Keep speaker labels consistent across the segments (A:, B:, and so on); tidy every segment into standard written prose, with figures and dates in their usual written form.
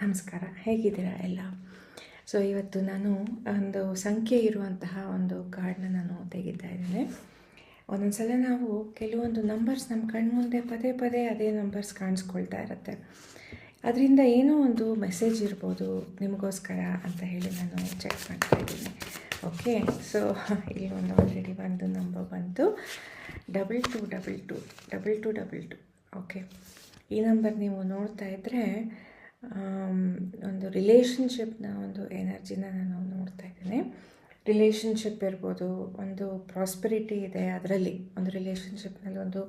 A: ನಮಸ್ಕಾರ, ಹೇಗಿದ್ದೀರಾ ಎಲ್ಲ? ಸೊ ಇವತ್ತು ನಾನು ಒಂದು ಸಂಖ್ಯೆ ಇರುವಂತಹ ಒಂದು ಕಾರ್ಡನ್ನ ನಾನು ತೆಗಿತಾ ಇದ್ದೇನೆ. ಒಂದೊಂದು ಸಲ ನಾವು ಕೆಲವೊಂದು ನಂಬರ್ಸ್ ನಮ್ಮ ಕಣ್ಮುಂದೆ ಪದೇ ಪದೇ ಅದೇ ನಂಬರ್ಸ್ ಕಾಣಿಸ್ಕೊಳ್ತಾ ಇರುತ್ತೆ. ಅದರಿಂದ ಏನೋ ಒಂದು ಮೆಸೇಜ್ ಇರ್ಬೋದು ನಿಮಗೋಸ್ಕರ ಅಂತ ಹೇಳಿ ನಾನು ಚೆಕ್ ಮಾಡ್ತಾ ಇದ್ದೀನಿ. ಓಕೆ, ಸೊ ಇಲ್ಲಿ ಆಲ್ರೆಡಿ ಒಂದು ನಂಬರ್ ಬಂತು, 2222. ಓಕೆ, ಈ ನಂಬರ್ ನೀವು ನೋಡ್ತಾ ಇದ್ದರೆ ಒಂದು ರಿಲೇಷನ್ಶಿಪ್ನ ಒಂದು ಎನರ್ಜಿನ ನಾನು ನೋಡ್ತಾ ಇದ್ದೀನಿ. ರಿಲೇಷನ್ಶಿಪ್ ಇರ್ಬೋದು, ಒಂದು ಪ್ರಾಸ್ಪೆರಿಟಿ ಇದೆ ಅದರಲ್ಲಿ, ಒಂದು ರಿಲೇಷನ್ಶಿಪ್ನಲ್ಲಿ ಒಂದು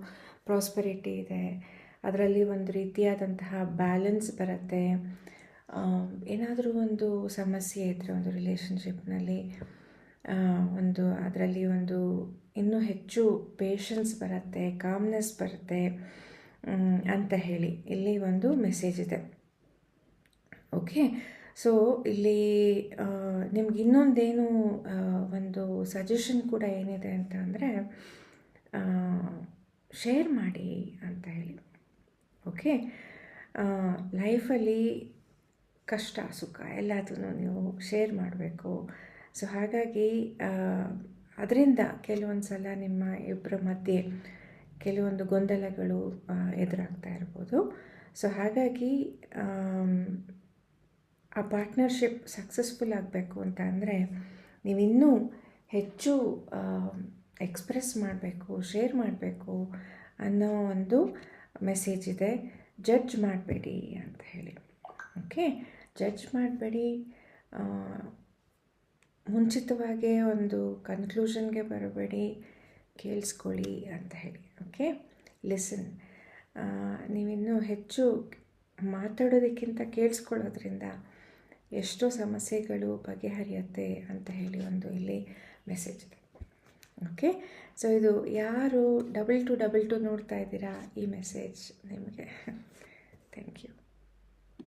A: ಪ್ರಾಸ್ಪೆರಿಟಿ ಇದೆ, ಅದರಲ್ಲಿ ಒಂದು ರೀತಿಯಾದಂತಹ ಬ್ಯಾಲೆನ್ಸ್ ಬರುತ್ತೆ. ಏನಾದರೂ ಒಂದು ಸಮಸ್ಯೆ ಇದ್ದರೆ ಒಂದು ರಿಲೇಷನ್ಶಿಪ್ನಲ್ಲಿ ಒಂದು ಅದರಲ್ಲಿ ಒಂದು ಇನ್ನೂ ಹೆಚ್ಚು ಪೇಷನ್ಸ್ ಬರುತ್ತೆ, ಕಾಮ್ನೆಸ್ ಬರುತ್ತೆ ಅಂತ ಹೇಳಿ ಇಲ್ಲಿ ಒಂದು ಮೆಸೇಜ್ ಇದೆ. ಓಕೆ, ಸೊ ಇಲ್ಲಿ ನಿಮ್ಗೆ ಇನ್ನೊಂದೇನು ಒಂದು ಸಜೆಷನ್ ಕೂಡ ಏನಿದೆ ಅಂತ ಅಂದರೆ, ಶೇರ್ ಮಾಡಿ ಅಂತ ಹೇಳಿ. ಓಕೆ, ಲೈಫಲ್ಲಿ ಕಷ್ಟ ಸುಖ ಎಲ್ಲದನ್ನು ನೀವು ಶೇರ್ ಮಾಡಬೇಕು. ಸೊ ಹಾಗಾಗಿ ಅದರಿಂದ ಕೆಲವೊಂದು ಸಲ ನಿಮ್ಮ ಇಬ್ಬರ ಮಧ್ಯೆ ಕೆಲವೊಂದು ಗೊಂದಲಗಳು ಎದುರಾಗ್ತಾ ಇರ್ಬೋದು. ಸೊ ಹಾಗಾಗಿ ಆ ಪಾರ್ಟ್ನರ್ಶಿಪ್ ಸಕ್ಸಸ್ಫುಲ್ ಆಗಬೇಕು ಅಂತ ಅಂದರೆ ನೀವಿನ್ನೂ ಹೆಚ್ಚು ಎಕ್ಸ್ಪ್ರೆಸ್ ಮಾಡಬೇಕು, ಶೇರ್ ಮಾಡಬೇಕು ಅನ್ನೋ ಒಂದು ಮೆಸೇಜ್ ಇದೆ. ಜಡ್ಜ್ ಮಾಡಬೇಡಿ ಅಂತ ಹೇಳಿ. ಓಕೆ, ಜಡ್ಜ್ ಮಾಡಬೇಡಿ, ಮುಂಚಿತವಾಗೇ ಒಂದು ಕನ್ಕ್ಲೂಷನ್ಗೆ ಬರಬೇಡಿ, ಕೇಳಿಸ್ಕೊಳ್ಳಿ ಅಂತ ಹೇಳಿ. Okay, listen. ನೀವಿನ್ನೂ ಹೆಚ್ಚು ಮಾತಾಡೋದಕ್ಕಿಂತ ಕೇಳಿಸ್ಕೊಳ್ಳೋದ್ರಿಂದ ಎಷ್ಟೋ ಸಮಸ್ಯೆಗಳು ಬಗೆಹರಿಯುತ್ತೆ ಅಂತ ಹೇಳಿ ಒಂದು ಇಲ್ಲಿ ಮೆಸೇಜ್ ಇದೆ. ಓಕೆ, ಸೊ ಇದು ಯಾರು 2222 ನೋಡ್ತಾ ಇದ್ದೀರಾ, ಈ ಮೆಸೇಜ್ ನಿಮಗೆ. Thank you.